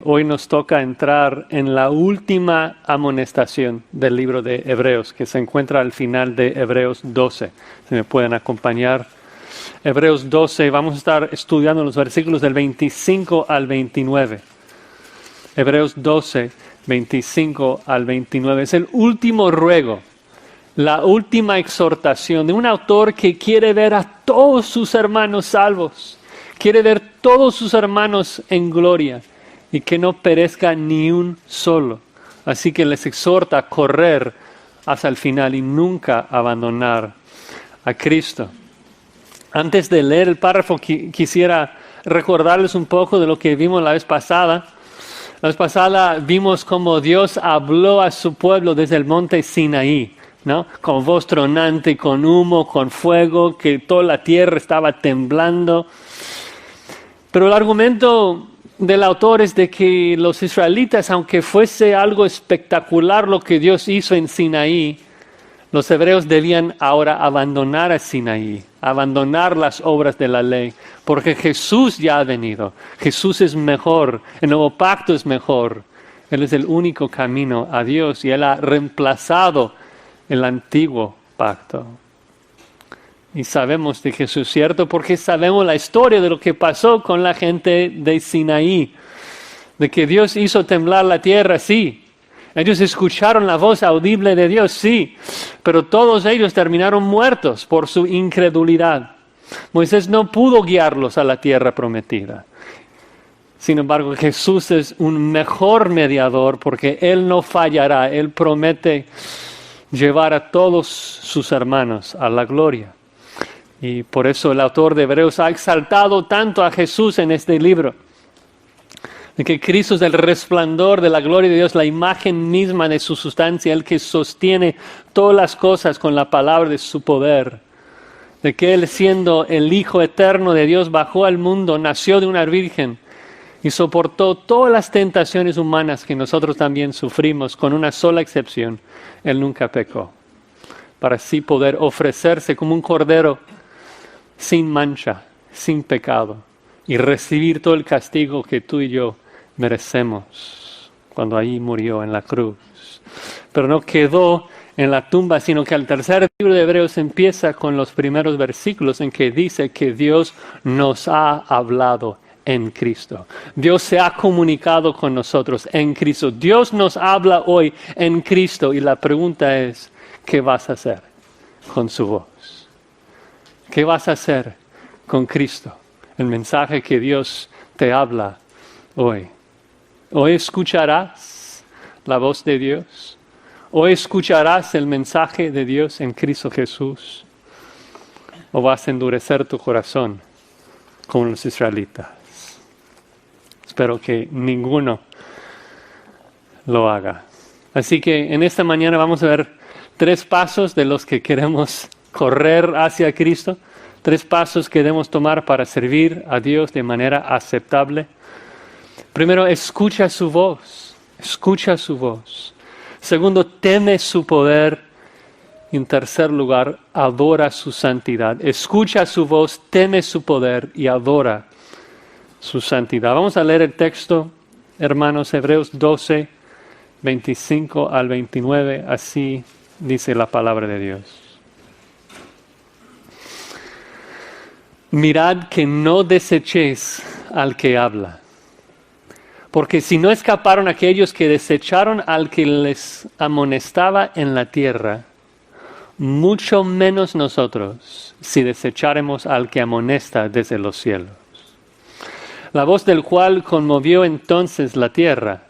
Hoy nos toca entrar en la última amonestación del libro de Hebreos, que se encuentra al final de Hebreos 12. Si me pueden acompañar. Hebreos 12, vamos a estar estudiando los versículos del 25 al 29. Hebreos 12, 25 al 29. Es el último ruego, la última exhortación de un autor que quiere ver a todos sus hermanos salvos, quiere ver todos sus hermanos en gloria y que no perezca ni un solo. Así que les exhorta a correr hasta el final y nunca abandonar a Cristo. Antes de leer el párrafo, quisiera recordarles un poco de lo que vimos la vez pasada. La vez pasada vimos cómo Dios habló a su pueblo desde el monte Sinaí, ¿no? Con voz tronante, con humo, con fuego, que toda la tierra estaba temblando. Pero el argumento del autor es de que los israelitas, aunque fuese algo espectacular lo que Dios hizo en Sinaí, los hebreos debían ahora abandonar a Sinaí, abandonar las obras de la ley, porque Jesús ya ha venido. Jesús es mejor, el nuevo pacto es mejor. Él es el único camino a Dios y Él ha reemplazado el antiguo pacto. Y sabemos de que eso es cierto porque sabemos la historia de lo que pasó con la gente de Sinaí, de que Dios hizo temblar la tierra, sí. Ellos escucharon la voz audible de Dios, sí, pero todos ellos terminaron muertos por su incredulidad. Moisés no pudo guiarlos a la tierra prometida. Sin embargo, Jesús es un mejor mediador porque Él no fallará. Él promete llevar a todos sus hermanos a la gloria. Y por eso el autor de Hebreos ha exaltado tanto a Jesús en este libro. De que Cristo es el resplandor de la gloria de Dios, la imagen misma de su sustancia, el que sostiene todas las cosas con la palabra de su poder. De que Él, siendo el Hijo eterno de Dios, bajó al mundo, nació de una virgen y soportó todas las tentaciones humanas que nosotros también sufrimos, con una sola excepción: Él nunca pecó, para así poder ofrecerse como un cordero sin mancha, sin pecado, y recibir todo el castigo que tú y yo merecemos cuando ahí murió en la cruz. Pero no quedó en la tumba, sino que al tercer libro de Hebreos empieza con los primeros versículos en que dice que Dios nos ha hablado en Cristo. Dios se ha comunicado con nosotros en Cristo. Dios nos habla hoy en Cristo y la pregunta es, ¿qué vas a hacer con su voz? ¿Qué vas a hacer con Cristo? El mensaje que Dios te habla hoy. Hoy escucharás la voz de Dios. Hoy escucharás el mensaje de Dios en Cristo Jesús. O vas a endurecer tu corazón como los israelitas. Espero que ninguno lo haga. Así que en esta mañana vamos a ver 3 pasos de los que queremos correr hacia Cristo. 3 pasos que debemos tomar para servir a Dios de manera aceptable. Primero, escucha su voz. Escucha su voz. Segundo, teme su poder. Y en tercer lugar, adora su santidad. Escucha su voz, teme su poder y adora su santidad. Vamos a leer el texto, hermanos, Hebreos 12, 25 al 29. Así dice la palabra de Dios. Mirad que no desechéis al que habla. Porque si no escaparon aquellos que desecharon al que les amonestaba en la tierra, mucho menos nosotros si desecháremos al que amonesta desde los cielos. La voz del cual conmovió entonces la tierra,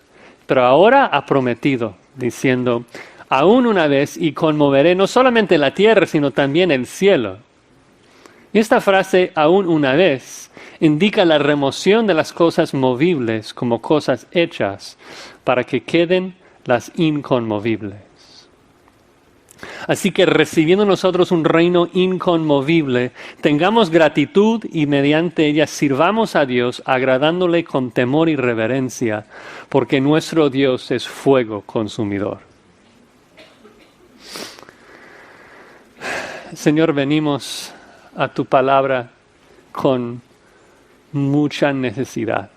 pero ahora ha prometido, diciendo, aún una vez y conmoveré no solamente la tierra, sino también el cielo. Y esta frase, aún una vez, indica la remoción de las cosas movibles como cosas hechas para que queden las inconmovibles. Así que recibiendo nosotros un reino inconmovible, tengamos gratitud y mediante ella sirvamos a Dios agradándole con temor y reverencia, porque nuestro Dios es fuego consumidor. Señor, venimos a tu palabra con mucha necesidad.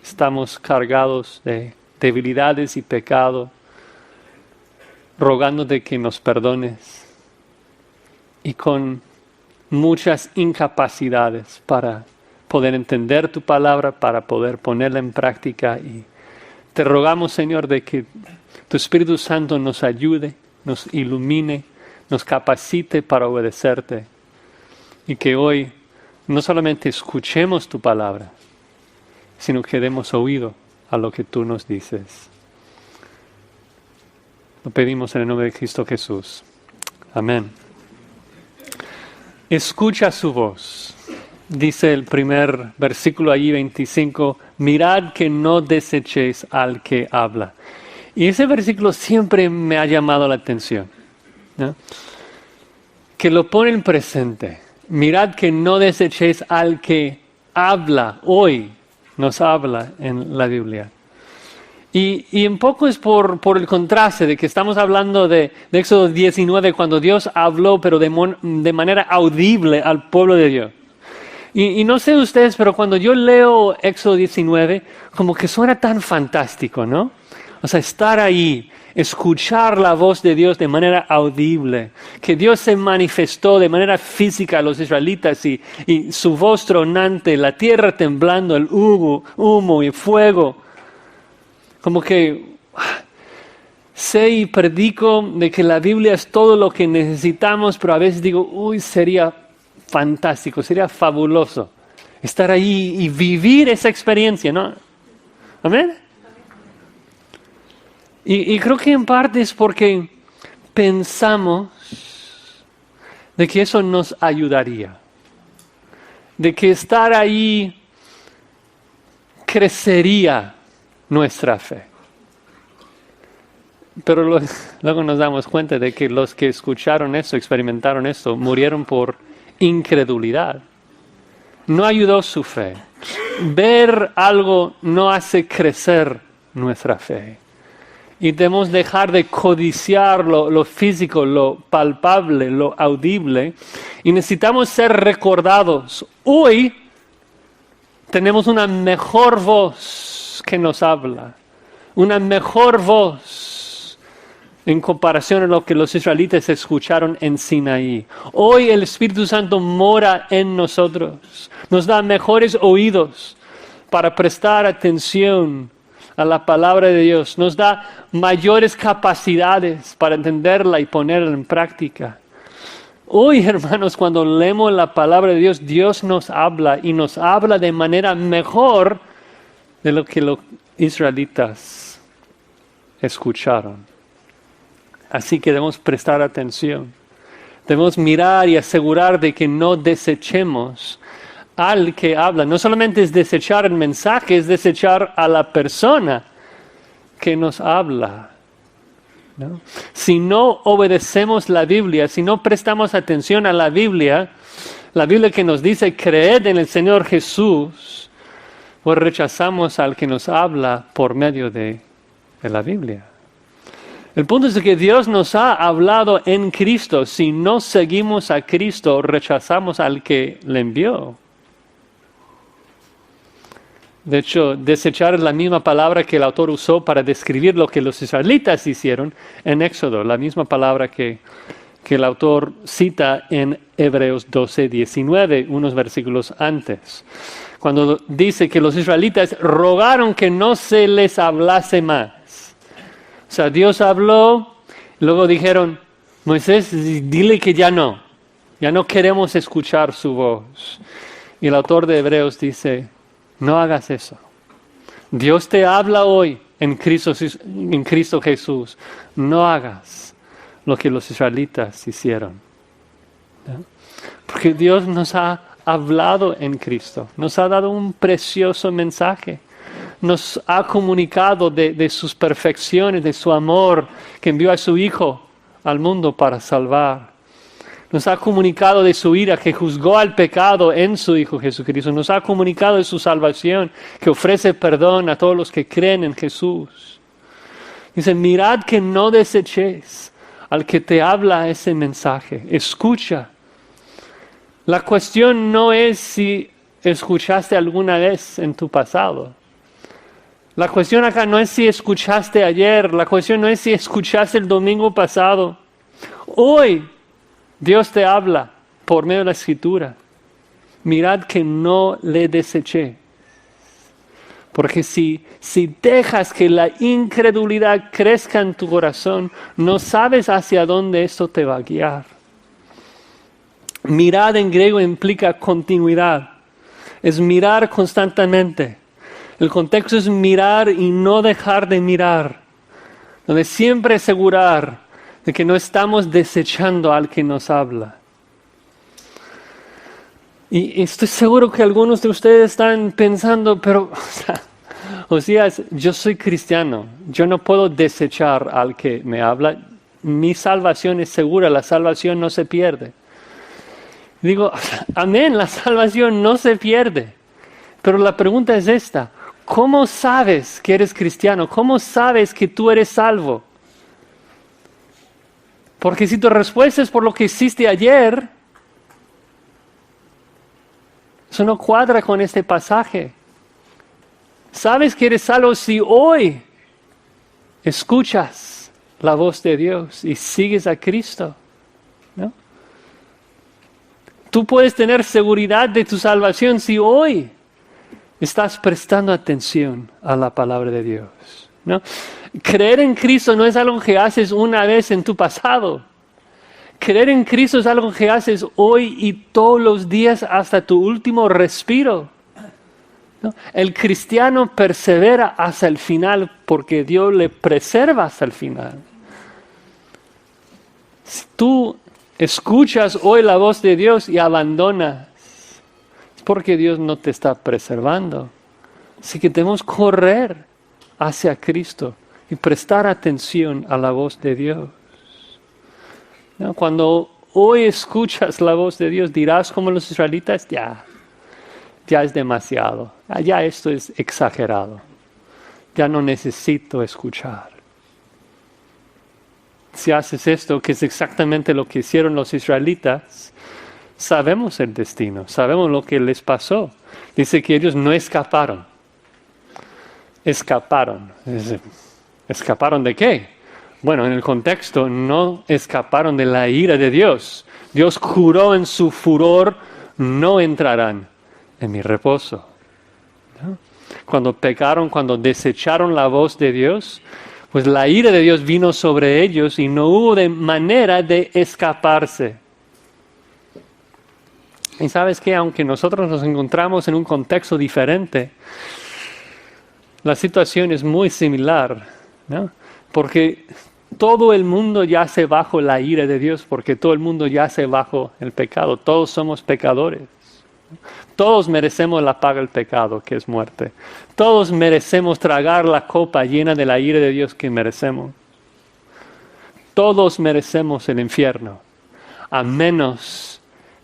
estamos cargados de debilidades y pecado, rogándote que nos perdones y con muchas incapacidades para poder entender tu palabra, para poder ponerla en práctica. Y te rogamos, Señor, de que tu Espíritu Santo nos ayude, nos ilumine, nos capacite para obedecerte. Y que hoy no solamente escuchemos tu palabra, sino que demos oído a lo que tú nos dices. Lo pedimos en el nombre de Cristo Jesús. Amén. Escucha su voz. Dice el primer versículo allí, 25, mirad que no desechéis al que habla. Y ese versículo siempre me ha llamado la atención, ¿no? Que lo pone en presente. Mirad que no desechéis al que habla, hoy nos habla en la Biblia. Y un poco es por el contraste de que estamos hablando de Éxodo 19, cuando Dios habló, pero de manera audible al pueblo de Dios. Y no sé ustedes, pero cuando yo leo Éxodo 19, como que suena tan fantástico, ¿no? O sea, estar ahí, escuchar la voz de Dios de manera audible, que Dios se manifestó de manera física a los israelitas y su voz tronante, la tierra temblando, el humo y fuego. Como que sé y predico de que la Biblia es todo lo que necesitamos, pero a veces digo, uy, sería fantástico, sería fabuloso estar ahí y vivir esa experiencia, ¿no? ¿Amén? Y creo que en parte es porque pensamos de que eso nos ayudaría, de que estar ahí crecería nuestra fe. Pero luego nos damos cuenta de que los que escucharon esto, experimentaron esto, murieron por incredulidad. No ayudó su fe. Ver algo no hace crecer nuestra fe. Y debemos dejar de codiciar lo físico, lo palpable, lo audible. Y necesitamos ser recordados. Hoy tenemos una mejor voz que nos habla. Una mejor voz en comparación a lo que los israelitas escucharon en Sinaí. Hoy el Espíritu Santo mora en nosotros. Nos da mejores oídos para prestar atención a la palabra de Dios. Nos da mayores capacidades para entenderla y ponerla en práctica. Hoy, hermanos, cuando leemos la palabra de Dios, Dios nos habla y nos habla de manera mejor de lo que los israelitas escucharon. Así que debemos prestar atención. Debemos mirar y asegurar de que no desechemos al que habla. No solamente es desechar el mensaje, es desechar a la persona que nos habla, ¿no? Si no obedecemos la Biblia, si no prestamos atención a la Biblia que nos dice creed en el Señor Jesús, pues rechazamos al que nos habla por medio de la Biblia. El punto es que Dios nos ha hablado en Cristo. Si no seguimos a Cristo, rechazamos al que le envió. De hecho, desechar es la misma palabra que el autor usó para describir lo que los israelitas hicieron en Éxodo, la misma palabra que el autor cita en Hebreos 12:19, unos versículos antes, cuando dice que los israelitas rogaron que no se les hablase más. O sea, Dios habló, luego dijeron, Moisés, dile que ya no queremos escuchar su voz. Y el autor de Hebreos dice, no hagas eso. Dios te habla hoy en Cristo Jesús. No hagas lo que los israelitas hicieron, ¿no? Porque Dios nos ha hablado en Cristo. Nos ha dado un precioso mensaje. Nos ha comunicado de sus perfecciones, de su amor, que envió a su Hijo al mundo para salvar. Nos ha comunicado de su ira, que juzgó al pecado en su Hijo Jesucristo. Nos ha comunicado de su salvación, que ofrece perdón a todos los que creen en Jesús. Dice, mirad que no desechéis al que te habla ese mensaje. Escucha. La cuestión no es si escuchaste alguna vez en tu pasado. La cuestión acá no es si escuchaste ayer, la cuestión no es si escuchaste el domingo pasado. Hoy Dios te habla por medio de la Escritura. Mirad que no le deseché. Porque si dejas que la incredulidad crezca en tu corazón, no sabes hacia dónde esto te va a guiar. Mirad en griego implica continuidad. Es mirar constantemente. El contexto es mirar y no dejar de mirar. Donde siempre asegurar de que no estamos desechando al que nos habla. Y estoy seguro que algunos de ustedes están pensando, pero, Josías, yo soy cristiano. Yo no puedo desechar al que me habla. Mi salvación es segura, la salvación no se pierde. Digo, amén, la salvación no se pierde. Pero la pregunta es esta. ¿Cómo sabes que eres cristiano? ¿Cómo sabes que tú eres salvo? Porque si tu respuesta es por lo que hiciste ayer, eso no cuadra con este pasaje. ¿Sabes que eres salvo si hoy escuchas la voz de Dios y sigues a Cristo? ¿No? Tú puedes tener seguridad de tu salvación si hoy estás prestando atención a la palabra de Dios, ¿no? Creer en Cristo no es algo que haces una vez en tu pasado. Creer en Cristo es algo que haces hoy y todos los días hasta tu último respiro, ¿no? El cristiano persevera hasta el final porque Dios le preserva hasta el final. Si tú escuchas hoy la voz de Dios y abandonas, porque Dios no te está preservando. Así que debemos correr hacia Cristo y prestar atención a la voz de Dios. ¿No? Cuando hoy escuchas la voz de Dios, dirás como los israelitas, ya es demasiado, ya esto es exagerado, ya no necesito escuchar. Si haces esto, que es exactamente lo que hicieron los israelitas, sabemos el destino, sabemos lo que les pasó. Dice que ellos no escaparon. Escaparon. ¿Escaparon de qué? Bueno, en el contexto, no escaparon de la ira de Dios. Dios juró en su furor, no entrarán en mi reposo. ¿No? Cuando pecaron, cuando desecharon la voz de Dios, pues la ira de Dios vino sobre ellos y no hubo de manera de escaparse. Y sabes que aunque nosotros nos encontramos en un contexto diferente, la situación es muy similar, ¿no? Porque todo el mundo yace bajo la ira de Dios, porque todo el mundo yace bajo el pecado. Todos somos pecadores. Todos merecemos la paga del pecado, que es muerte. Todos merecemos tragar la copa llena de la ira de Dios que merecemos. Todos merecemos el infierno, a menos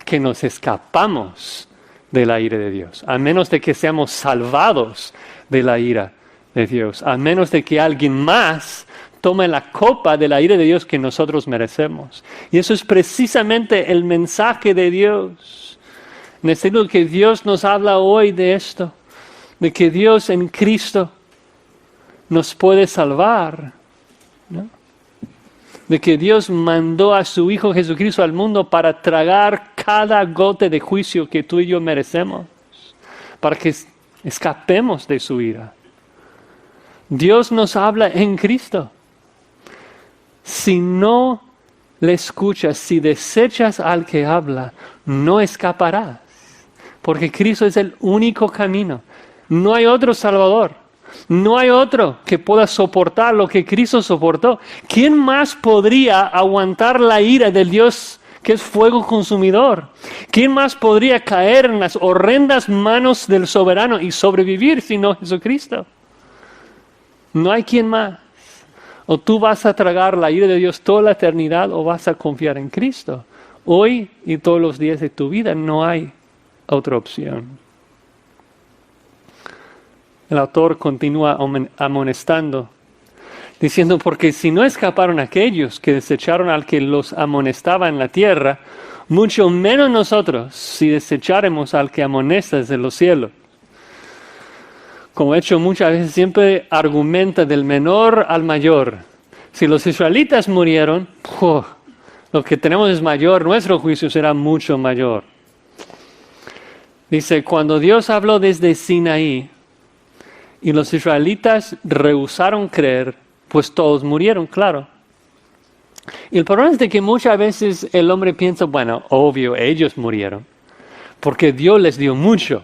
que nos escapamos de la ira de Dios, a menos de que seamos salvados de la ira de Dios, a menos de que alguien más tome la copa de la ira de Dios que nosotros merecemos. Y eso es precisamente el mensaje de Dios. Necesito que Dios nos habla hoy de esto, de que Dios en Cristo nos puede salvar, ¿no? De que Dios mandó a su Hijo Jesucristo al mundo para tragar cada gota de juicio que tú y yo merecemos, para que escapemos de su ira. Dios nos habla en Cristo. Si no le escuchas, si desechas al que habla, no escaparás, porque Cristo es el único camino. No hay otro Salvador. No hay otro que pueda soportar lo que Cristo soportó. ¿Quién más podría aguantar la ira del Dios que es fuego consumidor? ¿Quién más podría caer en las horrendas manos del soberano y sobrevivir sino Jesucristo? No hay quien más. O tú vas a tragar la ira de Dios toda la eternidad o vas a confiar en Cristo. Hoy y todos los días de tu vida no hay otra opción. El autor continúa amonestando, diciendo, porque si no escaparon aquellos que desecharon al que los amonestaba en la tierra, mucho menos nosotros si desecháremos al que amonesta desde los cielos. como he hecho muchas veces, siempre argumenta del menor al mayor. Si los israelitas murieron, lo que tenemos es mayor, nuestro juicio será mucho mayor. Dice, cuando Dios habló desde Sinaí y los israelitas rehusaron creer, pues todos murieron, claro. Y el problema es de que muchas veces el hombre piensa, bueno, obvio, ellos murieron, porque Dios les dio mucho.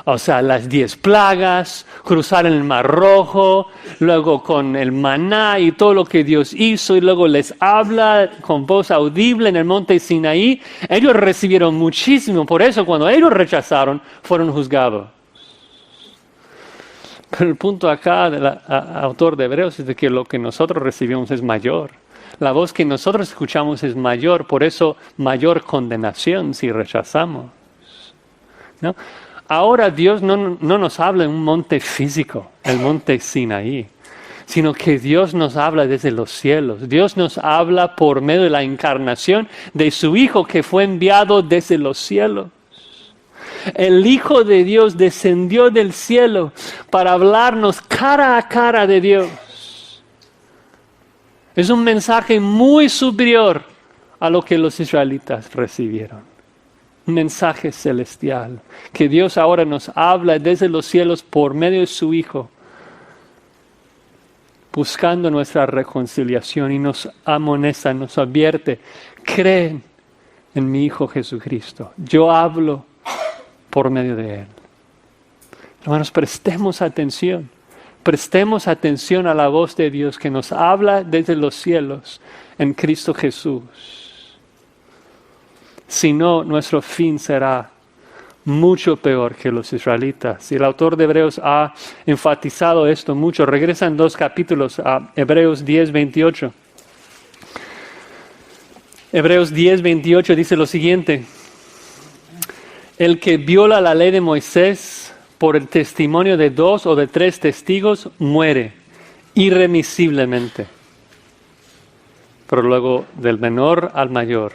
O sea, las 10 plagas, cruzar el Mar Rojo, luego con el maná y todo lo que Dios hizo, y luego les habla con voz audible en el monte Sinaí. Ellos recibieron muchísimo, por eso cuando ellos rechazaron, fueron juzgados. Pero el punto acá del autor de Hebreos es de que lo que nosotros recibimos es mayor. La voz que nosotros escuchamos es mayor, por eso mayor condenación si rechazamos, ¿no? Ahora Dios no nos habla en un monte físico, el monte Sinaí, sino que Dios nos habla desde los cielos. Dios nos habla por medio de la encarnación de su Hijo que fue enviado desde los cielos. El Hijo de Dios descendió del cielo para hablarnos cara a cara de Dios. Es un mensaje muy superior a lo que los israelitas recibieron. Un mensaje celestial, que Dios ahora nos habla desde los cielos por medio de su Hijo, buscando nuestra reconciliación y nos amonesta, nos advierte, creen en mi Hijo Jesucristo. Yo hablo por medio de Él. Hermanos, prestemos atención a la voz de Dios que nos habla desde los cielos en Cristo Jesús. Si no, nuestro fin será mucho peor que los israelitas. Y el autor de Hebreos ha enfatizado esto mucho. Regresan 2 capítulos a Hebreos 10, 28. Hebreos 10, 28 dice lo siguiente. El que viola la ley de Moisés por el testimonio de 2 o de 3 testigos muere irremisiblemente. Pero luego del menor al mayor.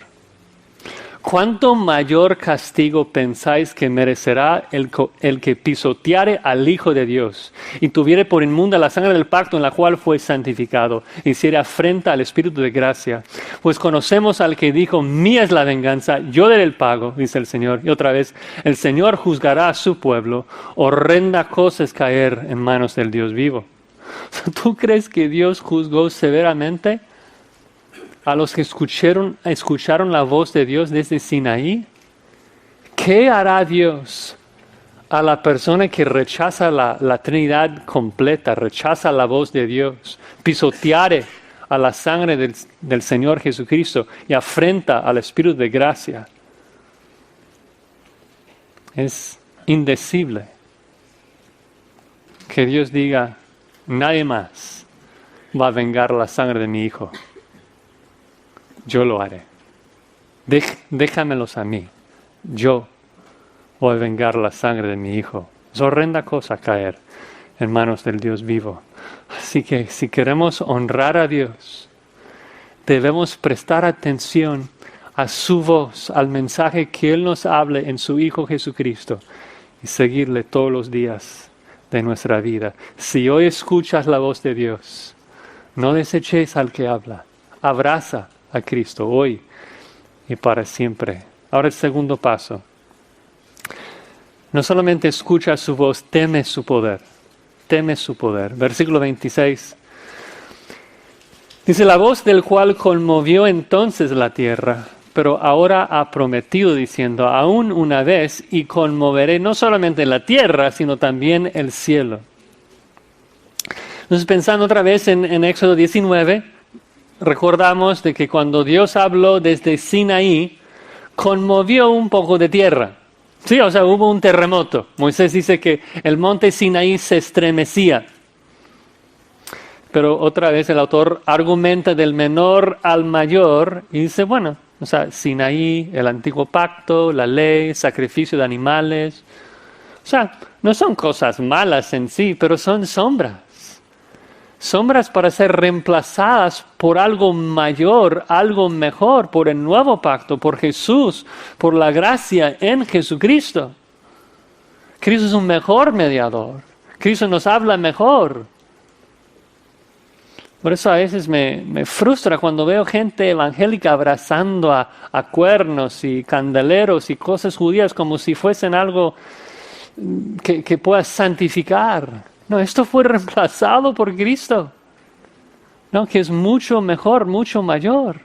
¿Cuánto mayor castigo pensáis que merecerá el que pisoteare al Hijo de Dios y tuviere por inmunda la sangre del pacto en la cual fue santificado, y hiciere afrenta al Espíritu de gracia? Pues conocemos al que dijo, mía es la venganza, yo daré el pago, dice el Señor. Y otra vez, el Señor juzgará a su pueblo, horrenda cosa es caer en manos del Dios vivo. ¿Tú crees que Dios juzgó severamente a los que escucharon la voz de Dios desde Sinaí? ¿Qué hará Dios a la persona que rechaza la Trinidad completa, rechaza la voz de Dios, pisoteare a la sangre del Señor Jesucristo y afrenta al Espíritu de gracia? Es indecible que Dios diga, nadie más va a vengar la sangre de mi Hijo. Yo lo haré. Déjamelos a mí. Yo voy a vengar la sangre de mi Hijo. Es horrenda cosa caer en manos del Dios vivo. Así que si queremos honrar a Dios, debemos prestar atención a su voz, al mensaje que Él nos hable en su Hijo Jesucristo y seguirle todos los días de nuestra vida. Si hoy escuchas la voz de Dios, no deseches al que habla. Abraza a Cristo hoy y para siempre. Ahora el segundo paso. No solamente escucha su voz, teme su poder. Teme su poder. Versículo 26. Dice, la voz del cual conmovió entonces la tierra, pero ahora ha prometido diciendo, aún una vez, y conmoveré no solamente la tierra, sino también el cielo. Entonces, pensando otra vez en Éxodo 19, recordamos de que cuando Dios habló desde Sinaí, conmovió un poco de tierra. Sí, o sea, hubo un terremoto. Moisés dice que el monte Sinaí se estremecía. Pero otra vez el autor argumenta del menor al mayor y dice, bueno, o sea, Sinaí, el antiguo pacto, la ley, sacrificio de animales. O sea, no son cosas malas en sí, pero son sombras. Sombras para ser reemplazadas por algo mayor, algo mejor, por el nuevo pacto, por Jesús, por la gracia en Jesucristo. Cristo es un mejor mediador. Cristo nos habla mejor. Por eso a veces me frustra cuando veo gente evangélica abrazando a cuernos y candeleros y cosas judías como si fuesen algo que pueda santificar. No, esto fue reemplazado por Cristo, ¿no? Que es mucho mejor, mucho mayor.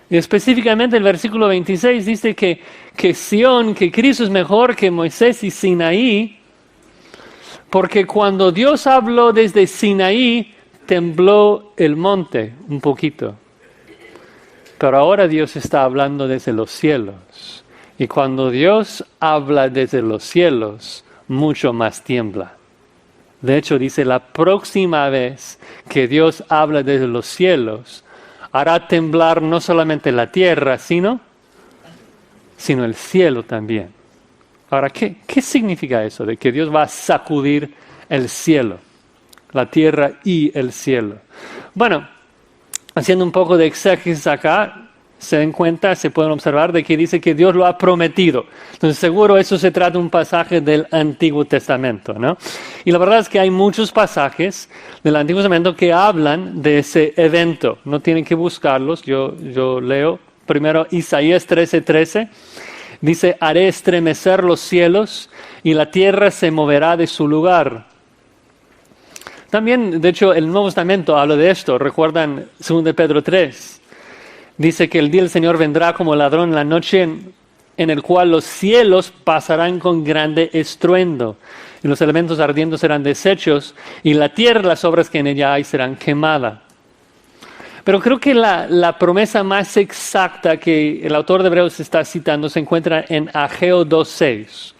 Y específicamente el versículo 26 dice que Sión, que Cristo es mejor que Moisés y Sinaí, porque cuando Dios habló desde Sinaí, tembló el monte un poquito. Pero ahora Dios está hablando desde los cielos. Y cuando Dios habla desde los cielos, mucho más tiembla. De hecho, dice, la próxima vez que Dios habla desde los cielos, hará temblar no solamente la tierra, sino el cielo también. Ahora, ¿qué significa eso de que Dios va a sacudir el cielo? La tierra y el cielo. Bueno, haciendo un poco de exégesis acá, se den cuenta, se pueden observar de que dice que Dios lo ha prometido. Entonces seguro eso se trata de un pasaje del Antiguo Testamento, ¿no? Y la verdad es que hay muchos pasajes del Antiguo Testamento que hablan de ese evento. No tienen que buscarlos, yo leo primero Isaías 13:13. Dice, haré estremecer los cielos y la tierra se moverá de su lugar. También, de hecho, el Nuevo Testamento habla de esto. ¿Recuerdan 2 Pedro 3? Dice que el día del Señor vendrá como ladrón en la noche en el cual los cielos pasarán con grande estruendo y los elementos ardiendo serán deshechos y la tierra, las obras que en ella hay, serán quemadas. Pero creo que la promesa más exacta que el autor de Hebreos está citando se encuentra en Ageo 2:6.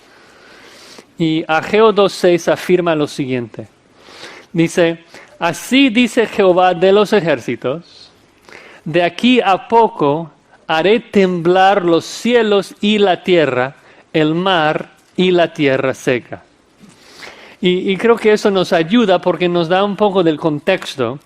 Y Ageo 2:6 afirma lo siguiente. Dice, así dice Jehová de los ejércitos, de aquí a poco haré temblar los cielos y la tierra, el mar y la tierra seca. Y creo que eso nos ayuda porque nos da un poco del contexto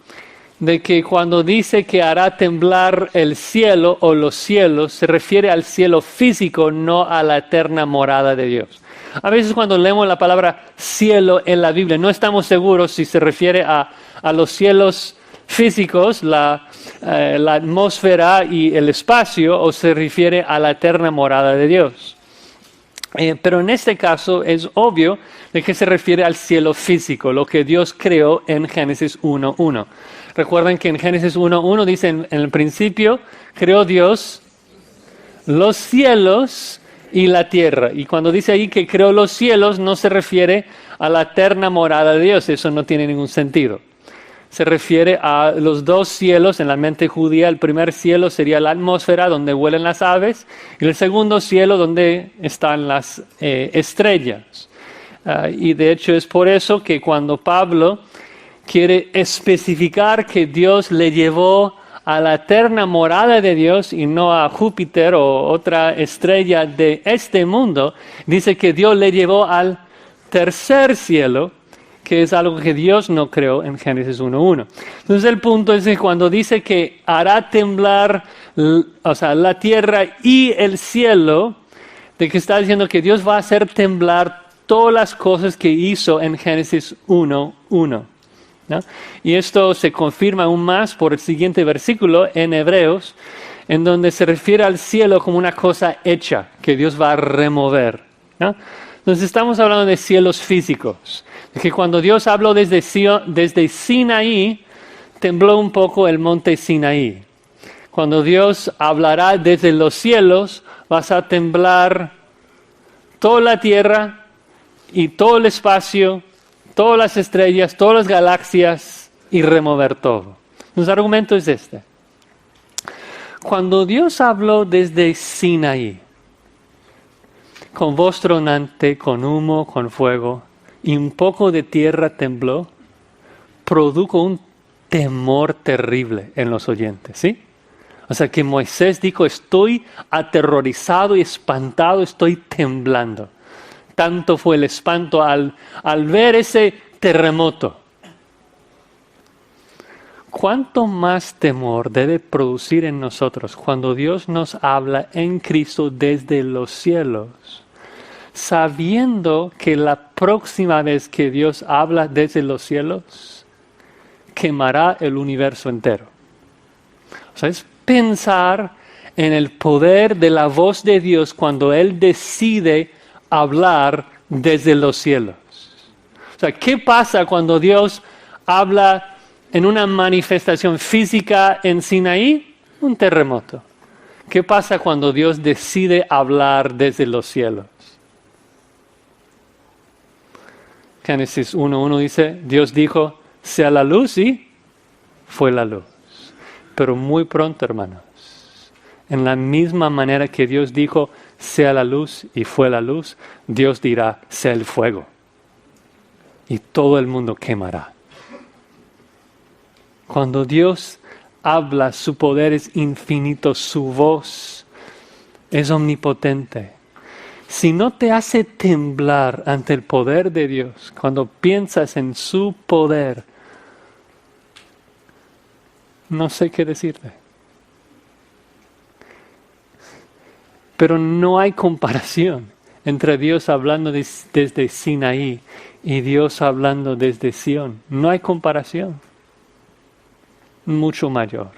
de que cuando dice que hará temblar el cielo o los cielos, se refiere al cielo físico, no a la eterna morada de Dios. A veces cuando leemos la palabra cielo en la Biblia, no estamos seguros si se refiere a los cielos físicos, la atmósfera y el espacio, o se refiere a la eterna morada de Dios. Pero en este caso es obvio de que se refiere al cielo físico, lo que Dios creó en Génesis 1:1. Recuerden que en Génesis 1:1 dice, en el principio creó Dios los cielos y la tierra. Y cuando dice ahí que creó los cielos, no se refiere a la eterna morada de Dios. Eso no tiene ningún sentido. Se refiere a los dos cielos en la mente judía. El primer cielo sería la atmósfera donde vuelan las aves. Y el segundo cielo donde están las estrellas. Y de hecho es por eso que cuando Pablo quiere especificar que Dios le llevó a la eterna morada de Dios y no a Júpiter o otra estrella de este mundo, dice que Dios le llevó al tercer cielo, que es algo que Dios no creó en Génesis 1:1. Entonces el punto es que cuando dice que hará temblar, la tierra y el cielo, de que está diciendo que Dios va a hacer temblar todas las cosas que hizo en Génesis 1:1. ¿No? Y esto se confirma aún más por el siguiente versículo en Hebreos, en donde se refiere al cielo como una cosa hecha que Dios va a remover, ¿no? Entonces estamos hablando de cielos físicos, de que cuando Dios habló desde Sinaí, tembló un poco el monte Sinaí. Cuando Dios hablará desde los cielos, vas a temblar toda la tierra y todo el espacio, todas las estrellas, todas las galaxias y remover todo. Nuestro argumento es este. Cuando Dios habló desde Sinaí, con voz tronante, con humo, con fuego, y un poco de tierra tembló, produjo un temor terrible en los oyentes, ¿sí? O sea que Moisés dijo, estoy aterrorizado y espantado, estoy temblando. Tanto fue el espanto al ver ese terremoto. ¿Cuánto más temor debe producir en nosotros cuando Dios nos habla en Cristo desde los cielos? sabiendo que la próxima vez que Dios habla desde los cielos, quemará el universo entero. O sea, es pensar en el poder de la voz de Dios cuando Él decide hablar desde los cielos. O sea, ¿qué pasa cuando Dios habla en una manifestación física en Sinaí? Un terremoto. ¿Qué pasa cuando Dios decide hablar desde los cielos? Génesis 1:1 dice, Dios dijo, sea la luz y fue la luz. Pero muy pronto, hermanos, en la misma manera que Dios dijo, sea la luz y fue la luz, Dios dirá, sea el fuego. Y todo el mundo quemará. Cuando Dios habla, su poder es infinito, su voz es omnipotente. Si no te hace temblar ante el poder de Dios, cuando piensas en su poder, no sé qué decirte. Pero no hay comparación entre Dios hablando desde Sinaí y Dios hablando desde Sión. No hay comparación. Mucho mayor.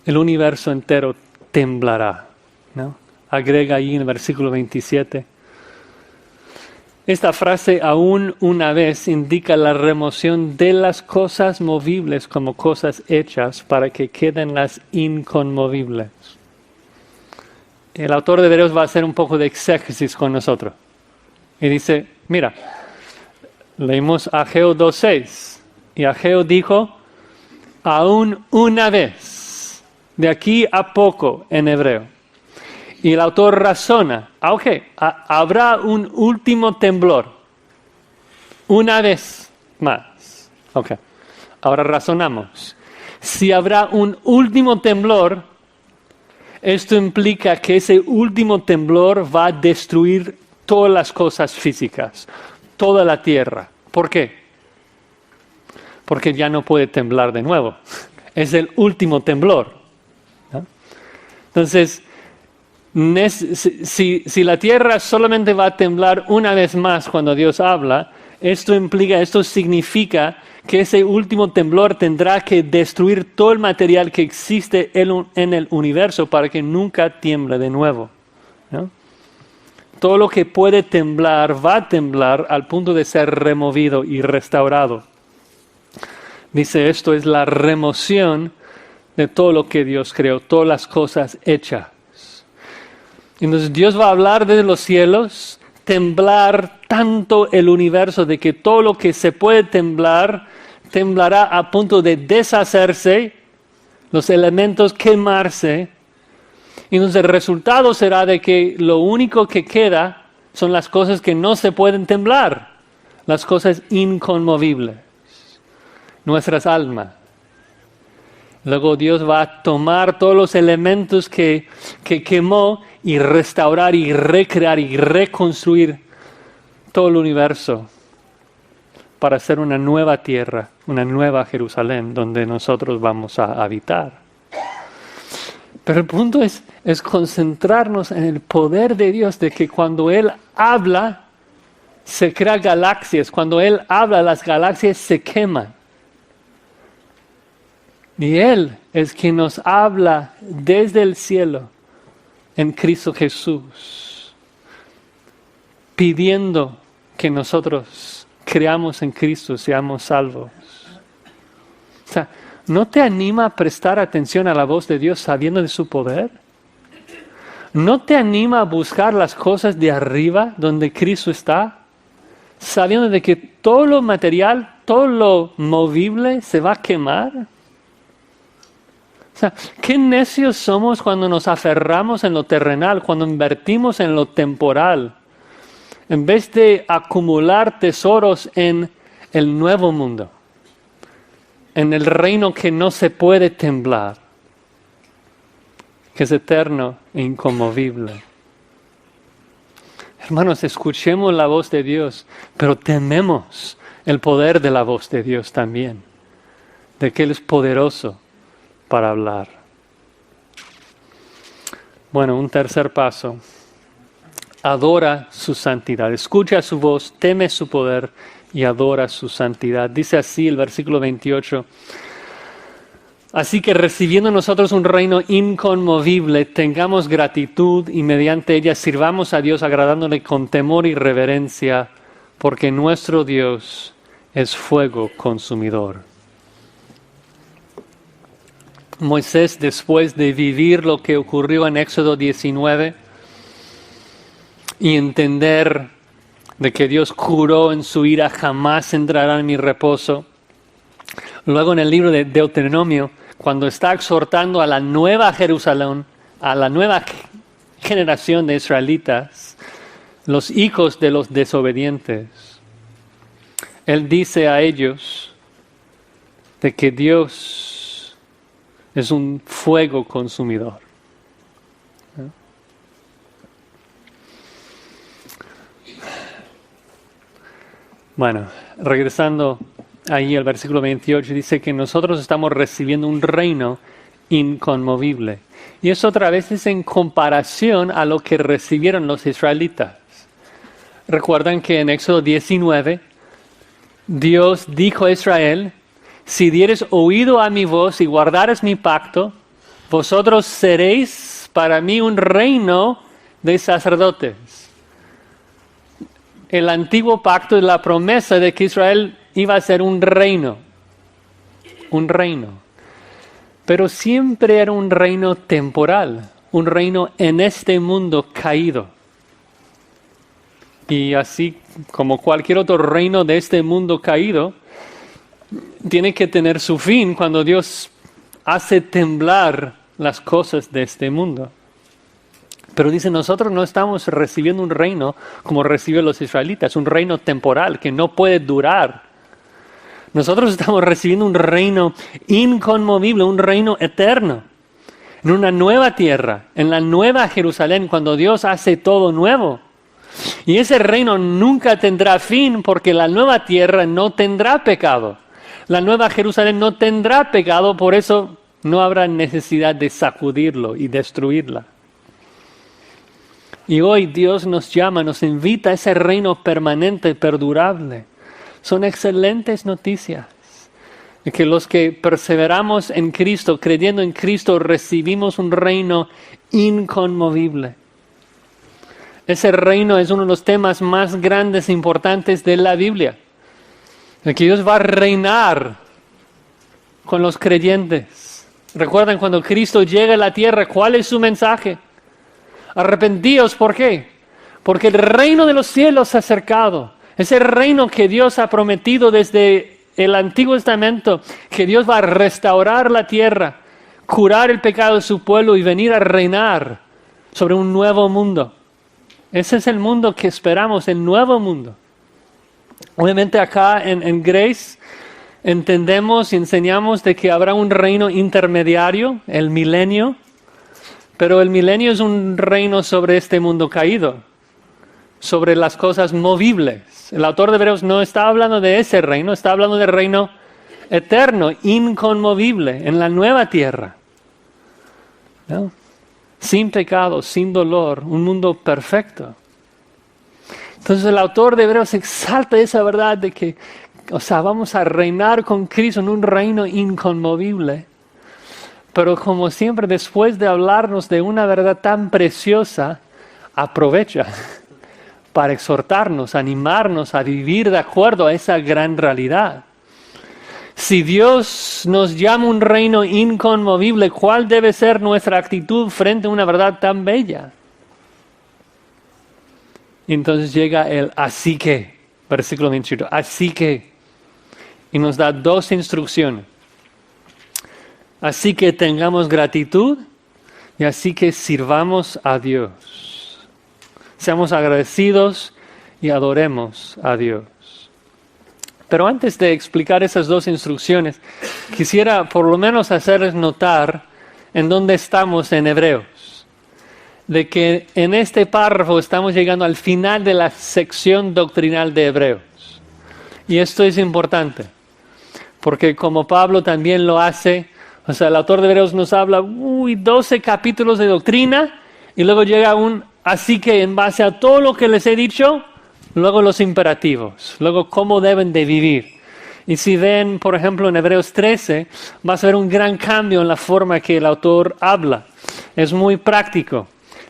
El universo entero temblará, ¿no? Agrega ahí en el versículo 27. Esta frase, aún una vez, indica la remoción de las cosas movibles como cosas hechas para que queden las inconmovibles. El autor de Hebreos va a hacer un poco de exégesis con nosotros. Y dice, mira, leímos Ageo 2:6. Y Ageo dijo, aún una vez, de aquí a poco en hebreo. Y el autor razona, habrá un último temblor, una vez más. Ahora razonamos. Si habrá un último temblor, esto implica que ese último temblor va a destruir todas las cosas físicas, toda la tierra. ¿Por qué? Porque ya no puede temblar de nuevo. Es el último temblor, ¿no? Entonces, si la tierra solamente va a temblar una vez más cuando Dios habla, esto significa que ese último temblor tendrá que destruir todo el material que existe en el universo para que nunca tiemble de nuevo, ¿no? Todo lo que puede temblar va a temblar al punto de ser removido y restaurado. Dice, esto es la remoción de todo lo que Dios creó, todas las cosas hechas. Entonces Dios va a hablar desde los cielos, temblar tanto el universo de que todo lo que se puede temblar, temblará a punto de deshacerse, los elementos quemarse. Y entonces el resultado será de que lo único que queda son las cosas que no se pueden temblar, las cosas inconmovibles, nuestras almas. Luego Dios va a tomar todos los elementos que quemó y restaurar y recrear y reconstruir todo el universo para hacer una nueva tierra, una nueva Jerusalén donde nosotros vamos a habitar. Pero el punto es concentrarnos en el poder de Dios, de que cuando Él habla, se crean galaxias. Cuando Él habla, las galaxias se queman. Y Él es quien nos habla desde el cielo en Cristo Jesús, pidiendo que nosotros creamos en Cristo, seamos salvos. O sea, ¿no te anima a prestar atención a la voz de Dios sabiendo de su poder? ¿No te anima a buscar las cosas de arriba donde Cristo está? Sabiendo de que todo lo material, todo lo movible se va a quemar. O sea, qué necios somos cuando nos aferramos en lo terrenal, cuando invertimos en lo temporal, en vez de acumular tesoros en el nuevo mundo, en el reino que no se puede temblar, que es eterno e inconmovible. Hermanos, escuchemos la voz de Dios, pero tememos el poder de la voz de Dios también, de que Él es poderoso para hablar. Bueno, un tercer paso. Adora su santidad. Escucha su voz, teme su poder y adora su santidad. Dice así el versículo 28. Así que recibiendo nosotros un reino inconmovible, tengamos gratitud y mediante ella sirvamos a Dios agradándole con temor y reverencia, porque nuestro Dios es fuego consumidor. Moisés, después de vivir lo que ocurrió en Éxodo 19 y entender de que Dios juró en su ira, jamás entrará en mi reposo. Luego en el libro de Deuteronomio, cuando está exhortando a la nueva Jerusalén, a la nueva generación de israelitas, los hijos de los desobedientes, Él dice a ellos de que Dios es un fuego consumidor. Bueno, regresando ahí al versículo 28, dice que nosotros estamos recibiendo un reino inconmovible. Y eso otra vez es en comparación a lo que recibieron los israelitas. Recuerdan que en Éxodo 19, Dios dijo a Israel, si dieres oído a mi voz y guardares mi pacto, vosotros seréis para mí un reino de sacerdotes. El antiguo pacto es la promesa de que Israel iba a ser un reino. Un reino. Pero siempre era un reino temporal. Un reino en este mundo caído. Y así como cualquier otro reino de este mundo caído, tiene que tener su fin cuando Dios hace temblar las cosas de este mundo. Pero dice, nosotros no estamos recibiendo un reino como recibieron los israelitas, un reino temporal que no puede durar. Nosotros estamos recibiendo un reino inconmovible, un reino eterno, en una nueva tierra, en la nueva Jerusalén, cuando Dios hace todo nuevo. Y ese reino nunca tendrá fin porque la nueva tierra no tendrá pecado. La nueva Jerusalén no tendrá pecado, por eso no habrá necesidad de sacudirlo y destruirla. Y hoy Dios nos llama, nos invita a ese reino permanente, perdurable. Son excelentes noticias. De que los que perseveramos en Cristo, creyendo en Cristo, recibimos un reino inconmovible. Ese reino es uno de los temas más grandes e importantes de la Biblia. De que Dios va a reinar con los creyentes. Recuerdan cuando Cristo llega a la tierra, ¿cuál es su mensaje? Arrepentíos, ¿por qué? Porque el reino de los cielos se ha acercado. Ese reino que Dios ha prometido desde el Antiguo Testamento, que Dios va a restaurar la tierra, curar el pecado de su pueblo y venir a reinar sobre un nuevo mundo. Ese es el mundo que esperamos, el nuevo mundo. Obviamente acá en Grace entendemos y enseñamos de que habrá un reino intermediario, el milenio, pero el milenio es un reino sobre este mundo caído, sobre las cosas movibles. El autor de Hebreos no está hablando de ese reino, está hablando del reino eterno, inconmovible, en la nueva tierra. ¿No? Sin pecado, sin dolor, un mundo perfecto. Entonces el autor de Hebreos exalta esa verdad de que, vamos a reinar con Cristo en un reino inconmovible. Pero como siempre, después de hablarnos de una verdad tan preciosa, aprovecha para exhortarnos, animarnos a vivir de acuerdo a esa gran realidad. Si Dios nos llama a un reino inconmovible, ¿cuál debe ser nuestra actitud frente a una verdad tan bella? Y entonces llega el así que, versículo 28, así que, y nos da dos instrucciones. Así que tengamos gratitud y así que sirvamos a Dios. Seamos agradecidos y adoremos a Dios. Pero antes de explicar esas dos instrucciones, quisiera por lo menos hacerles notar en dónde estamos en Hebreos. De que en este párrafo estamos llegando al final de la sección doctrinal de Hebreos. Y esto es importante, porque como Pablo también lo hace, el autor de Hebreos nos habla, 12 capítulos de doctrina, Y luego llega así que en base a todo lo que les he dicho, luego los imperativos, luego cómo deben de vivir. Y si ven, por ejemplo, en Hebreos 13, vas a ver un gran cambio en la forma que el autor habla. Es muy práctico.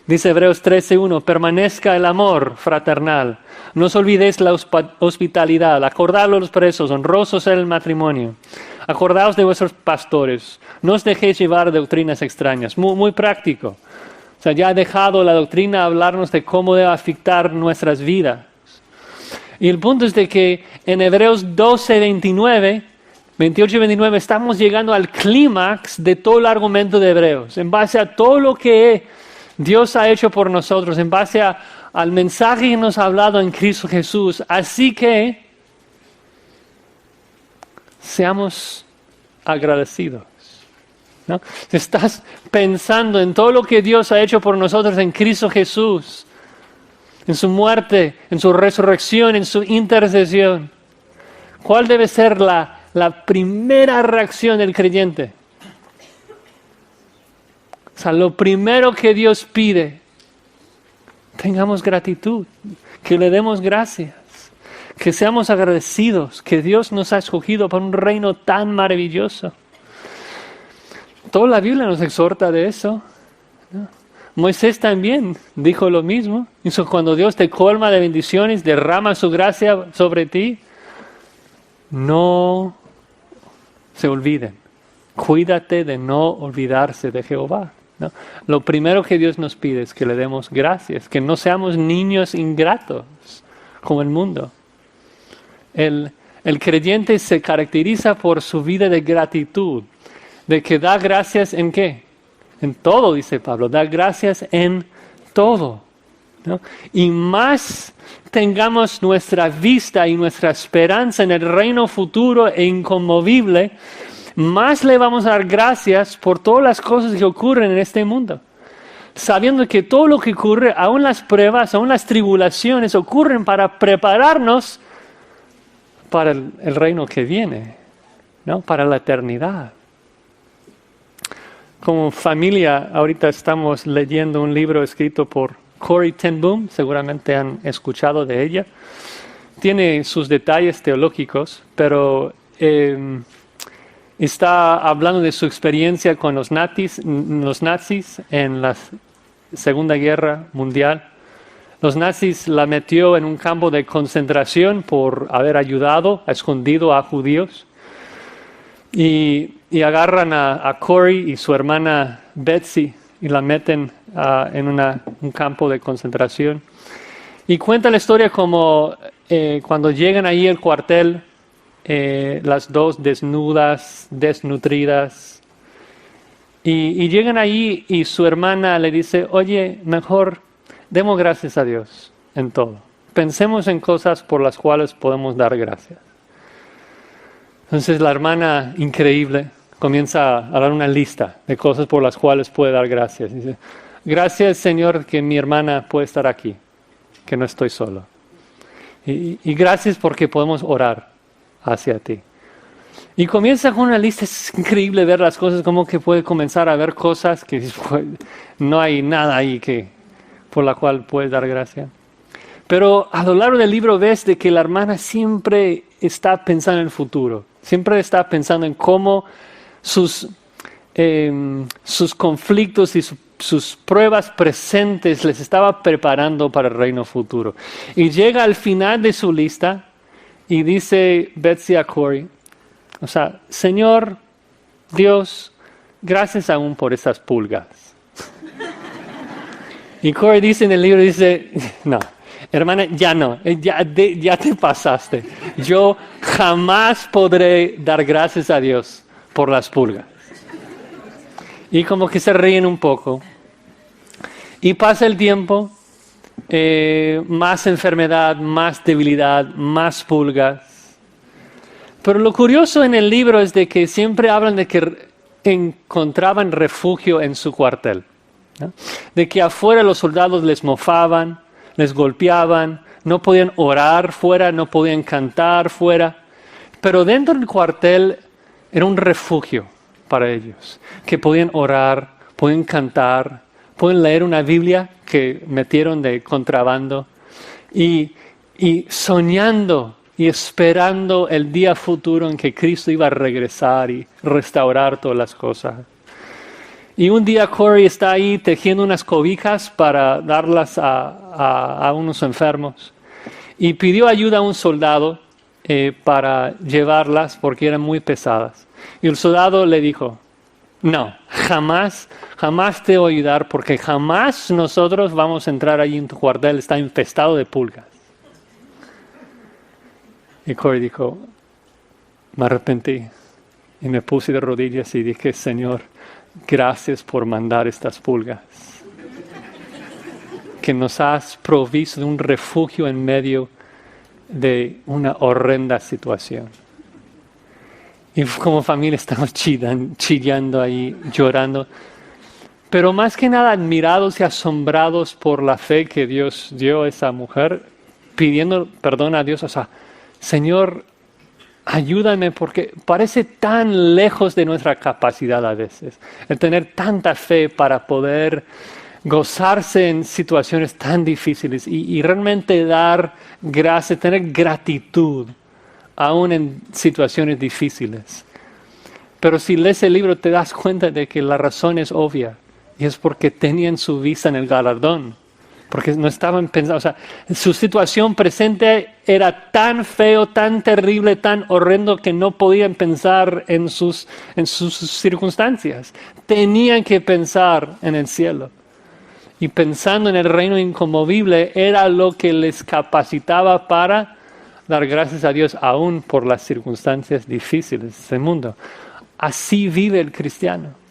Dice Hebreos 13:1, permanezca el amor fraternal. No os olvidéis la hospitalidad. Acordaos los presos, honrosos en el matrimonio. Acordaos de vuestros pastores. No os dejéis llevar de doctrinas extrañas. Muy, muy práctico. O sea, ya ha dejado la doctrina hablarnos de cómo debe afectar nuestras vidas. Y el punto es de que en Hebreos 12, 28 y 29 estamos llegando al clímax de todo el argumento de Hebreos. En base a todo lo que Dios ha hecho por nosotros, en base al mensaje que nos ha hablado en Cristo Jesús. Así que seamos agradecidos, ¿no? Si estás pensando en todo lo que Dios ha hecho por nosotros en Cristo Jesús, en su muerte, en su resurrección, en su intercesión, ¿cuál debe ser la primera reacción del creyente? O sea, lo primero que Dios pide, tengamos gratitud, que le demos gracias, que seamos agradecidos, que Dios nos ha escogido para un reino tan maravilloso. Toda la Biblia nos exhorta de eso, ¿no? Moisés también dijo lo mismo. Dijo, cuando Dios te colma de bendiciones, derrama su gracia sobre ti, no se olviden. Cuídate de no olvidarse de Jehová, ¿no? Lo primero que Dios nos pide es que le demos gracias, que no seamos niños ingratos como el mundo. El creyente se caracteriza por su vida de gratitud, de que da gracias en ¿qué? En todo, dice Pablo, da gracias en todo, ¿no? Y más tengamos nuestra vista y nuestra esperanza en el reino futuro e inconmovible, más le vamos a dar gracias por todas las cosas que ocurren en este mundo. Sabiendo que todo lo que ocurre, aún las pruebas, aún las tribulaciones, ocurren para prepararnos para el reino que viene, ¿no? Para la eternidad. Como familia, ahorita estamos leyendo un libro escrito por Corrie ten Boom, seguramente han escuchado de ella. Tiene sus detalles teológicos, pero está hablando de su experiencia con los nazis en la Segunda Guerra Mundial. Los nazis la metió en un campo de concentración por haber ayudado, escondido a judíos. Y agarran a Corrie y su hermana Betsy y la meten en un campo de concentración. Y cuenta la historia como cuando llegan ahí al cuartel, las dos desnudas, desnutridas. Y llegan ahí y su hermana le dice, oye, mejor demos gracias a Dios en todo. Pensemos en cosas por las cuales podemos dar gracias. Entonces la hermana, increíble, comienza a dar una lista de cosas por las cuales puede dar gracias. Dice, gracias Señor que mi hermana puede estar aquí, que no estoy solo. Y gracias porque podemos orar hacia ti. Y comienza con una lista, es increíble ver las cosas, como que puede comenzar a ver cosas que no hay nada ahí por la cual puedes dar gracias. Pero a lo largo del libro ves de que la hermana siempre está pensando en el futuro. Siempre está pensando en cómo sus conflictos y sus pruebas presentes les estaba preparando para el reino futuro. Y llega al final de su lista y dice Betsy a Corrie, o sea, Señor Dios, gracias aún por esas pulgas. Y Corrie dice en el libro, dice, no. Hermana, ya no, ya te pasaste. Yo jamás podré dar gracias a Dios por las pulgas. Y como que se ríen un poco. Y pasa el tiempo, más enfermedad, más debilidad, más pulgas. Pero lo curioso en el libro es de que siempre hablan de que encontraban refugio en su cuartel, ¿no? De que afuera los soldados les mofaban, les golpeaban, no podían orar fuera, no podían cantar fuera. Pero dentro del cuartel era un refugio para ellos, que podían orar, podían cantar, pueden leer una Biblia que metieron de contrabando y soñando y esperando el día futuro en que Cristo iba a regresar y restaurar todas las cosas. Y un día Corey está ahí tejiendo unas cobijas para darlas a unos enfermos. Y pidió ayuda a un soldado para llevarlas porque eran muy pesadas. Y el soldado le dijo, no, jamás te voy a ayudar porque jamás nosotros vamos a entrar allí en tu cuartel, está infestado de pulgas. Y Corey dijo, me arrepentí y me puse de rodillas y dije, Señor, gracias por mandar estas pulgas, que nos has provisto de un refugio en medio de una horrenda situación. Y como familia estamos chillando ahí, llorando, pero más que nada admirados y asombrados por la fe que Dios dio a esa mujer, pidiendo perdón a Dios, o sea, Señor, ayúdame porque parece tan lejos de nuestra capacidad a veces, el tener tanta fe para poder gozarse en situaciones tan difíciles y realmente dar gracias, tener gratitud aún en situaciones difíciles. Pero si lees el libro te das cuenta de que la razón es obvia y es porque tenían su vista en el galardón. Porque no estaban pensando, o sea, su situación presente era tan feo, tan terrible, tan horrendo que no podían pensar en sus circunstancias. Tenían que pensar en el cielo. Y pensando en el reino inconmovible era lo que les capacitaba para dar gracias a Dios aún por las circunstancias difíciles de este mundo. Así vive el cristiano.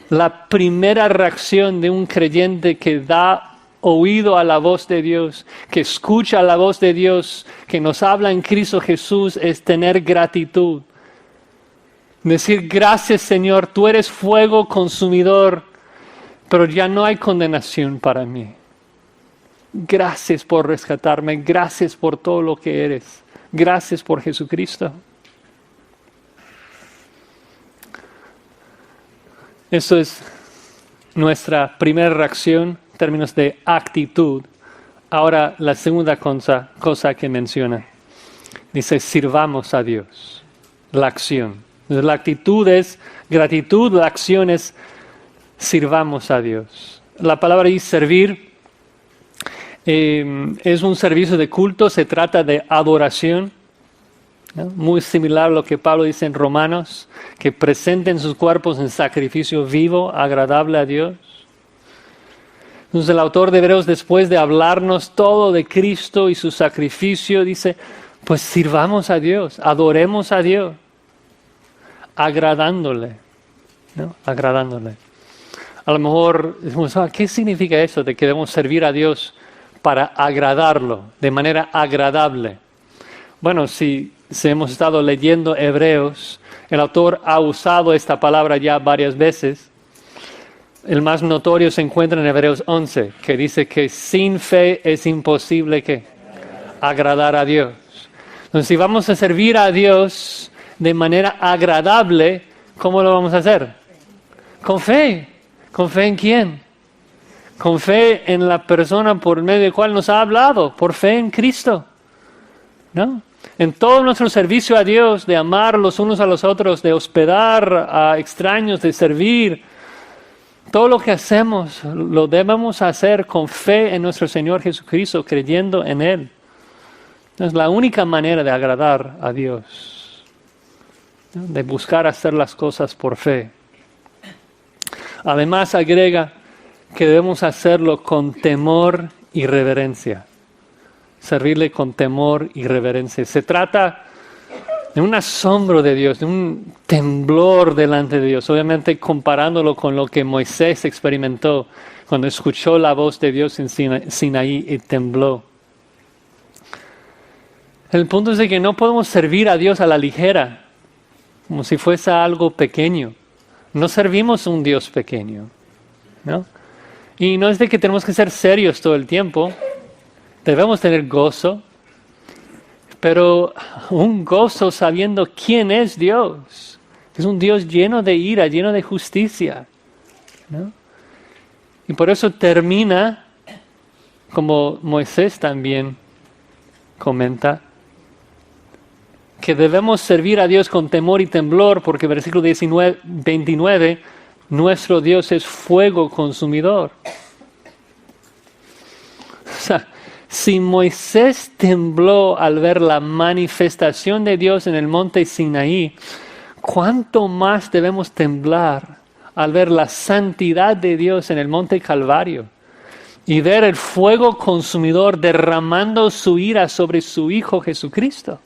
La primera reacción de un creyente que da oído a la voz de Dios, que escucha la voz de Dios, que nos habla en Cristo Jesús, es tener gratitud. Decir, gracias Señor, tú eres fuego consumidor, pero ya no hay condenación para mí. Gracias por rescatarme, gracias por todo lo que eres, gracias por Jesucristo. Eso es nuestra primera reacción en términos de actitud. Ahora la segunda cosa que menciona. Dice, sirvamos a Dios. La acción. Entonces, la actitud es gratitud, la acción es sirvamos a Dios. La palabra dice servir. Es un servicio de culto, se trata de adoración. ¿No? Muy similar a lo que Pablo dice en Romanos, que presenten sus cuerpos en sacrificio vivo, agradable a Dios. Entonces el autor de Hebreos, después de hablarnos todo de Cristo y su sacrificio, dice, pues sirvamos a Dios, adoremos a Dios, agradándole, ¿no? Agradándole. A lo mejor decimos, ¿qué significa eso de que debemos servir a Dios para agradarlo, de manera agradable? Bueno, si hemos estado leyendo Hebreos, el autor ha usado esta palabra ya varias veces. El más notorio se encuentra en Hebreos 11, que dice que sin fe es imposible ¿qué? Agradar a Dios. Entonces, si vamos a servir a Dios de manera agradable, ¿cómo lo vamos a hacer? Con fe. ¿Con fe en quién? Con fe en la persona por medio de la cual nos ha hablado, por fe en Cristo. ¿No? En todo nuestro servicio a Dios, de amar los unos a los otros, de hospedar a extraños, de servir, todo lo que hacemos lo debemos hacer con fe en nuestro Señor Jesucristo, creyendo en Él. Es la única manera de agradar a Dios, ¿no? De buscar hacer las cosas por fe. Además agrega que debemos hacerlo con temor y reverencia. Servirle con temor y reverencia. Se trata de un asombro de Dios, de un temblor delante de Dios. Obviamente comparándolo con lo que Moisés experimentó cuando escuchó la voz de Dios en Sinaí y tembló. El punto es de que no podemos servir a Dios a la ligera, como si fuese algo pequeño. No servimos a un Dios pequeño, ¿no? Y no es de que tenemos que ser serios todo el tiempo. Debemos tener gozo, pero un gozo sabiendo quién es Dios. Es un Dios lleno de ira, lleno de justicia, ¿no? Y por eso termina, como Moisés también comenta, que debemos servir a Dios con temor y temblor, porque versículo 29, nuestro Dios es fuego consumidor. O sea, si Moisés tembló al ver la manifestación de Dios en el monte Sinaí, ¿cuánto más debemos temblar al ver la santidad de Dios en el monte Calvario y ver el fuego consumidor derramando su ira sobre su Hijo Jesucristo?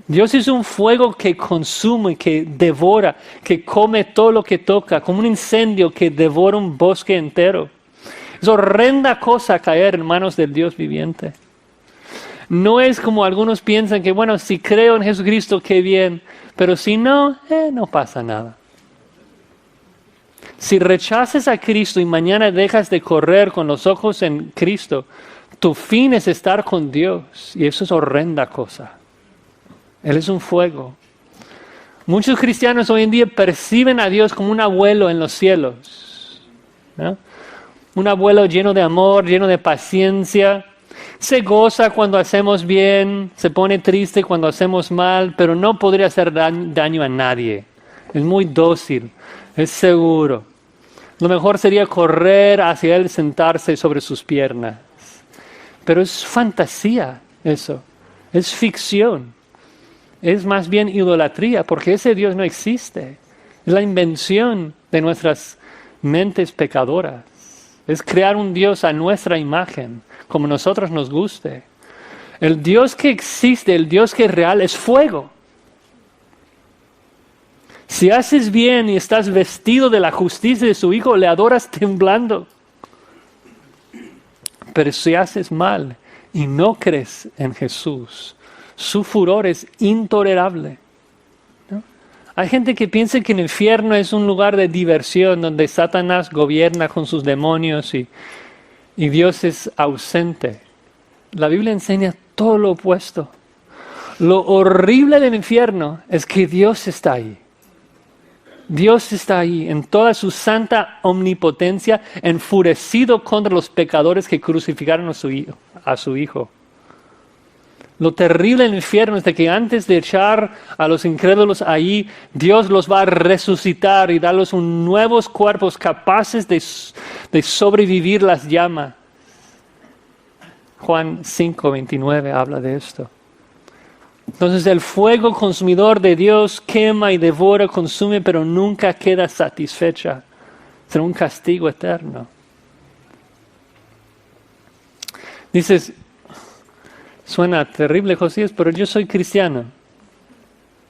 Dios es un fuego que consume, que devora, que come todo lo que toca, como un incendio que devora un bosque entero. Es horrenda cosa caer en manos del Dios viviente. No es como algunos piensan que, bueno, si creo en Jesucristo, qué bien, pero si no, no pasa nada. Si rechaces a Cristo y mañana dejas de correr con los ojos en Cristo, tu fin es estar con Dios, y eso es horrenda cosa. Él es un fuego. Muchos cristianos hoy en día perciben a Dios como un abuelo en los cielos, ¿no? Un abuelo lleno de amor, lleno de paciencia. Se goza cuando hacemos bien, se pone triste cuando hacemos mal, pero no podría hacer daño a nadie. Es muy dócil, es seguro. Lo mejor sería correr hacia Él, sentarse sobre sus piernas. Pero es fantasía eso, es ficción. Es más bien idolatría, porque ese Dios no existe. Es la invención de nuestras mentes pecadoras. Es crear un Dios a nuestra imagen, como nosotros nos guste. El Dios que existe, el Dios que es real, es fuego. Si haces bien y estás vestido de la justicia de su Hijo, le adoras temblando. Pero si haces mal y no crees en Jesús, su furor es intolerable, ¿no? Hay gente que piensa que el infierno es un lugar de diversión donde Satanás gobierna con sus demonios y Dios es ausente. La Biblia enseña todo lo opuesto. Lo horrible del infierno es que Dios está ahí. Dios está ahí en toda su santa omnipotencia, enfurecido contra los pecadores que crucificaron a su Hijo. Lo terrible del infierno es de que antes de echar a los incrédulos ahí, Dios los va a resucitar y darles nuevos cuerpos capaces de sobrevivir las llamas. Juan 5:29 habla de esto. Entonces el fuego consumidor de Dios quema y devora, consume, pero nunca queda satisfecha. Será un castigo eterno. Dices, suena terrible, Josías, pero yo soy cristiano.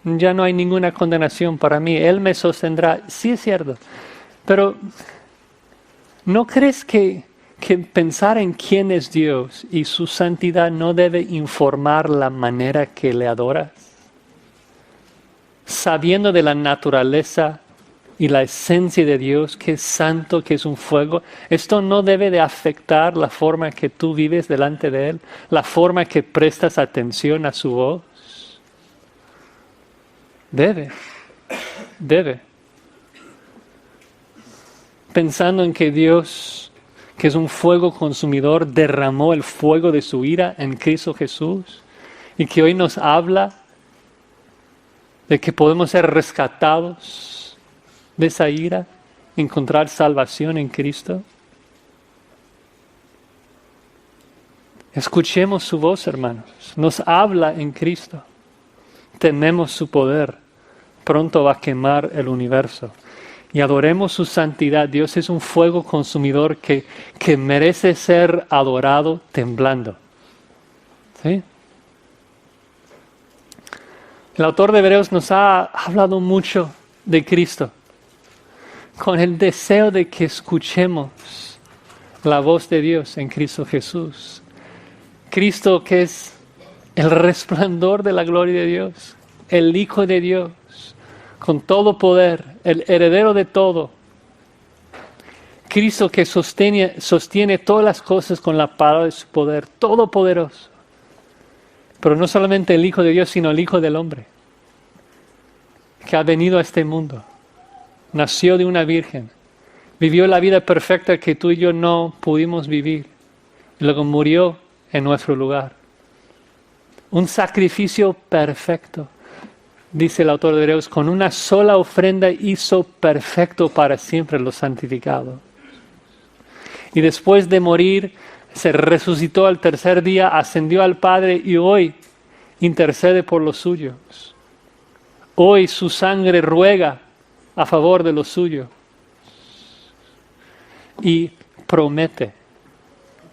Ya no hay ninguna condenación para mí. Él me sostendrá. Sí, es cierto. Pero ¿no crees que pensar en quién es Dios y su santidad no debe informar la manera que le adoras? Sabiendo de la naturaleza y la esencia de Dios, que es santo, que es un fuego, esto no debe de afectar la forma que tú vives delante de Él, la forma que prestas atención a su voz. Debe. Pensando en que Dios, que es un fuego consumidor, derramó el fuego de su ira en Cristo Jesús y que hoy nos habla de que podemos ser rescatados de esa ira, encontrar salvación en Cristo. Escuchemos su voz, hermanos. Nos habla en Cristo. Tememos su poder. Pronto va a quemar el universo. Y adoremos su santidad. Dios es un fuego consumidor que merece ser adorado temblando. ¿Sí? El autor de Hebreos nos ha hablado mucho de Cristo, con el deseo de que escuchemos la voz de Dios en Cristo Jesús. Cristo, que es el resplandor de la gloria de Dios, el Hijo de Dios, con todo poder, el heredero de todo. Cristo que sostiene todas las cosas con la palabra de su poder, todopoderoso. Pero no solamente el Hijo de Dios, sino el Hijo del Hombre, que ha venido a este mundo. Nació de una virgen, Vivió la vida perfecta que tú y yo no pudimos vivir. Y luego murió en nuestro lugar. Un sacrificio perfecto. Dice el autor de Hebreos, con una sola ofrenda hizo perfecto para siempre lo santificado. Y después de morir, se resucitó al tercer día, ascendió al Padre y hoy intercede por los suyos. Hoy su sangre ruega a favor de los suyos. Y promete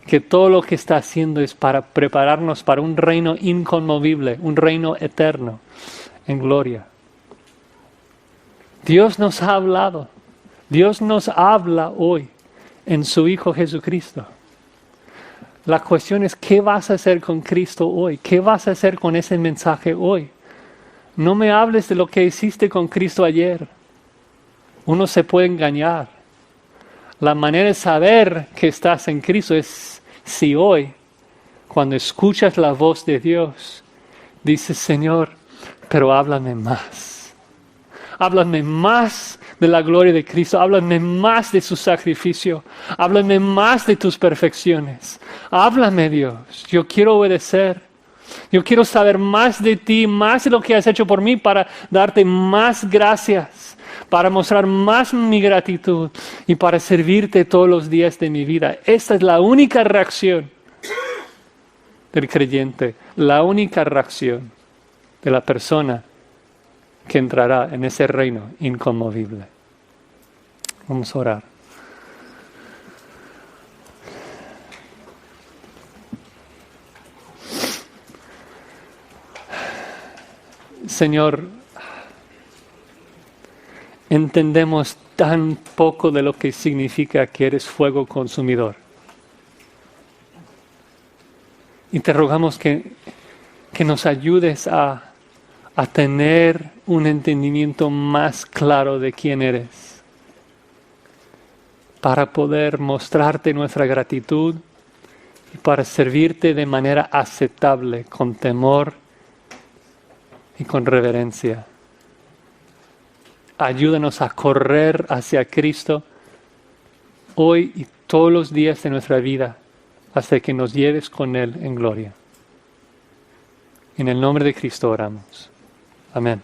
que todo lo que está haciendo es para prepararnos para un reino inconmovible, un reino eterno, en gloria. Dios nos ha hablado. Dios nos habla hoy en su Hijo Jesucristo. La cuestión es, ¿qué vas a hacer con Cristo hoy? ¿Qué vas a hacer con ese mensaje hoy? No me hables de lo que hiciste con Cristo ayer. Uno se puede engañar. La manera de saber que estás en Cristo es si hoy, cuando escuchas la voz de Dios, dices, Señor, pero háblame más. Háblame más de la gloria de Cristo. Háblame más de su sacrificio. Háblame más de tus perfecciones. Háblame, Dios. Yo quiero obedecer. Yo quiero saber más de ti, más de lo que has hecho por mí para darte más gracias, para mostrar más mi gratitud y para servirte todos los días de mi vida. Esta es la única reacción del creyente, la única reacción de la persona que entrará en ese reino inconmovible. Vamos a orar. Señor, entendemos tan poco de lo que significa que eres fuego consumidor. Y te rogamos que nos ayudes a tener un entendimiento más claro de quién eres, para poder mostrarte nuestra gratitud y para servirte de manera aceptable, con temor y con reverencia. Ayúdanos a correr hacia Cristo hoy y todos los días de nuestra vida hasta que nos lleves con Él en gloria. En el nombre de Cristo oramos. Amén.